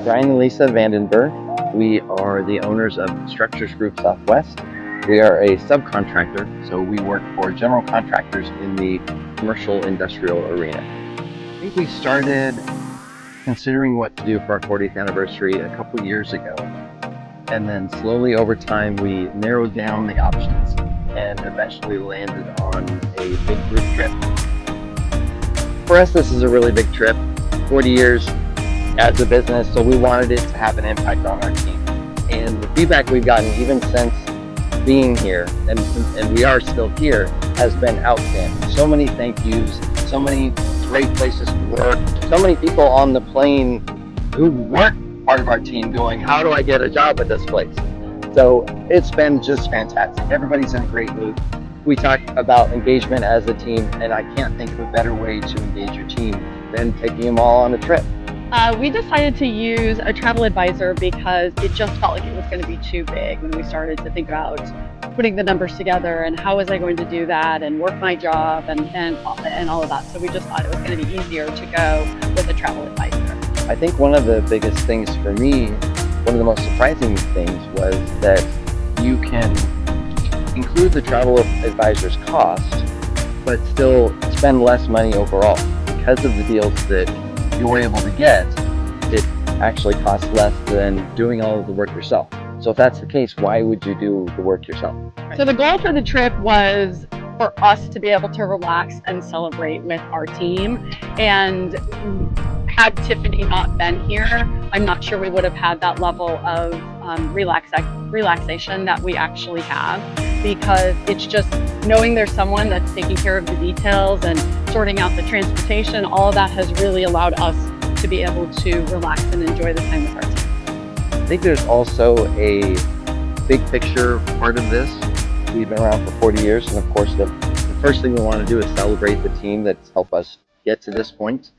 Brian and Lisa Vandenberg. We are the owners of Structures Group Southwest. We are a subcontractor, so we work for general contractors in the commercial industrial arena. I think we started considering what to do for our 40th anniversary a couple years ago. And then slowly over time, we narrowed down the options and eventually landed on a big group trip. For us, this is a really big trip. 40 years as a business, so we wanted it to have an impact on our team. And the feedback we've gotten even since being here, and we are still here, has been outstanding. So many thank yous, so many great places to work, so many people on the plane who weren't part of our team going, how do I get a job at this place? So it's been just fantastic. Everybody's in a great mood. We talk about engagement as a team, and I can't think of a better way to engage your team than taking them all on a trip. We decided to use a travel advisor because it just felt like it was going to be too big when we started to think about putting the numbers together and how was I going to do that and work my job and all of that. So we just thought it was going to be easier to go with a travel advisor. I think one of the biggest things for me, one of the most surprising things was that you can include the travel advisor's cost, but still spend less money overall. Because of the deals that you're able to get, it actually costs less than doing all of the work yourself. So if that's the case, why would you do the work yourself? So the goal for the trip was for us to be able to relax and celebrate with our team. And had Tiffany not been here, I'm not sure we would have had that level of relaxation that we actually have, because it's just knowing there's someone that's taking care of the details and sorting out the transportation. All of that has really allowed us to be able to relax and enjoy the time with our team. I think there's also a big picture part of this. We've been around for 40 years, and of course the first thing we want to do is celebrate the team that's helped us get to this point.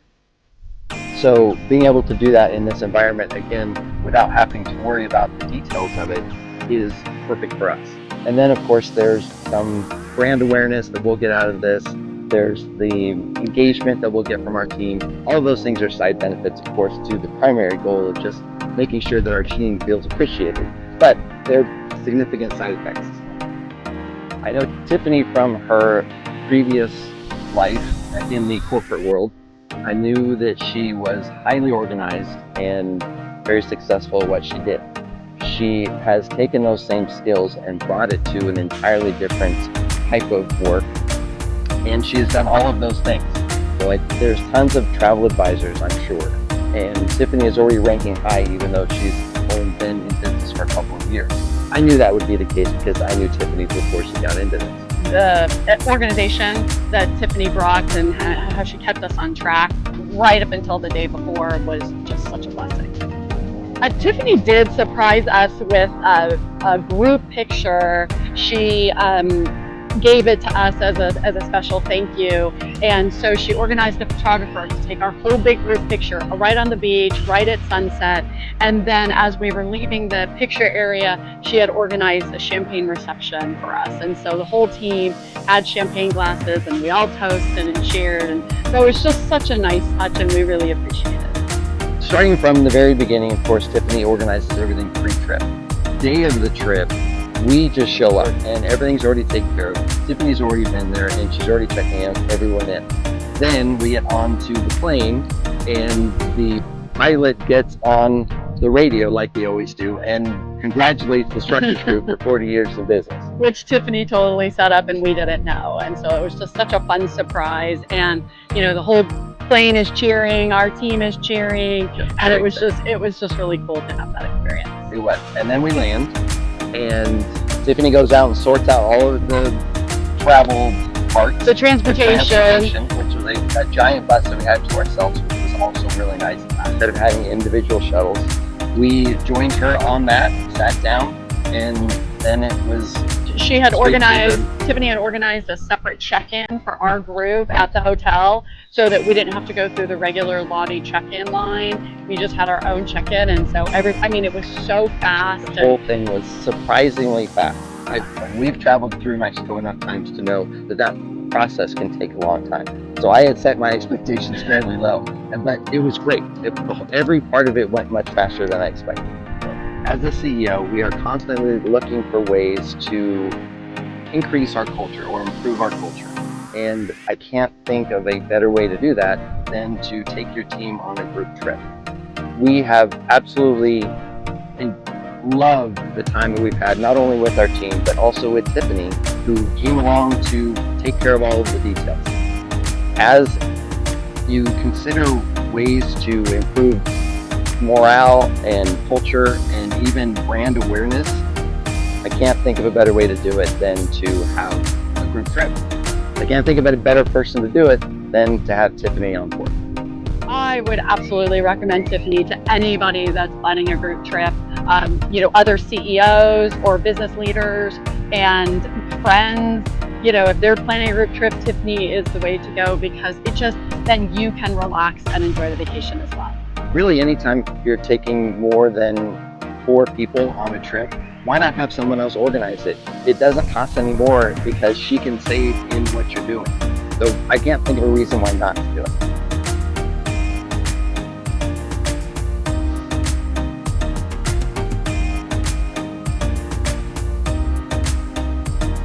So being able to do that in this environment, again, without having to worry about the details of it, is perfect for us. And then of course there's some brand awareness that we'll get out of this. There's the engagement that we'll get from our team. All of those things are side benefits, of course, to the primary goal of just making sure that our team feels appreciated. But they're significant side effects. I know Tiffany from her previous life in the corporate world. I knew that she was highly organized and very successful at what she did. She has taken those same skills and brought it to an entirely different type of work, and she has done all of those things. So there's tons of travel advisors, I'm sure, and Tiffany is already ranking high even though she's only been in business for a couple of years. I knew that would be the case because I knew Tiffany before she got into this. The organization that Tiffany brought and how she kept us on track right up until the day before was just such a blessing. Tiffany did surprise us with a group picture. She gave it to us as a special thank you, and so she organized a photographer to take our whole big group picture right on the beach, right at sunset. And then as we were leaving the picture area, she had organized a champagne reception for us, and so the whole team had champagne glasses and we all toasted and cheered, and so it was just such a nice touch and we really appreciate it. Starting from the very beginning, of course, Tiffany organizes everything pre-trip. Day of the trip, we just show up and everything's already taken care of. Tiffany's already been there and she's already checking everyone in. Then we get onto the plane and the pilot gets on the radio like they always do and congratulates the Structures Group for 40 years of business. Which Tiffany totally set up and we didn't know. And so it was just such a fun surprise. And you know, the whole plane is cheering, our team is cheering, and it was just really cool to have that experience. It was. And then we land, and Tiffany goes out and sorts out all of the travel parts. The transportation, which was a giant bus that we had to ourselves, which was also really nice. Instead of having individual shuttles, we joined her on that, sat down, and then it was... Tiffany had organized a separate check-in for our group at the hotel so that we didn't have to go through the regular lobby check-in line. We just had our own check-in, and so it was so fast. The whole thing was surprisingly fast. We've traveled through Mexico enough times to know that process can take a long time. So I had set my expectations fairly low, but it was great. Every part of it went much faster than I expected. As a CEO, we are constantly looking for ways to increase our culture or improve our culture. And I can't think of a better way to do that than to take your team on a group trip. We have absolutely loved the time that we've had, not only with our team, but also with Tiffany, who came along to take care of all of the details. As you consider ways to improve morale and culture and even brand awareness, I can't think of a better way to do it than to have a group trip. I can't think of a better person to do it than to have Tiffany on board. I would absolutely recommend Tiffany to anybody that's planning a group trip. Other CEOs or business leaders and friends. If they're planning a group trip, Tiffany is the way to go, because then you can relax and enjoy the vacation as well. Really, anytime you're taking more than 4 people on a trip, why not have someone else organize it? It doesn't cost any more because she can save in what you're doing. So I can't think of a reason why not to do it.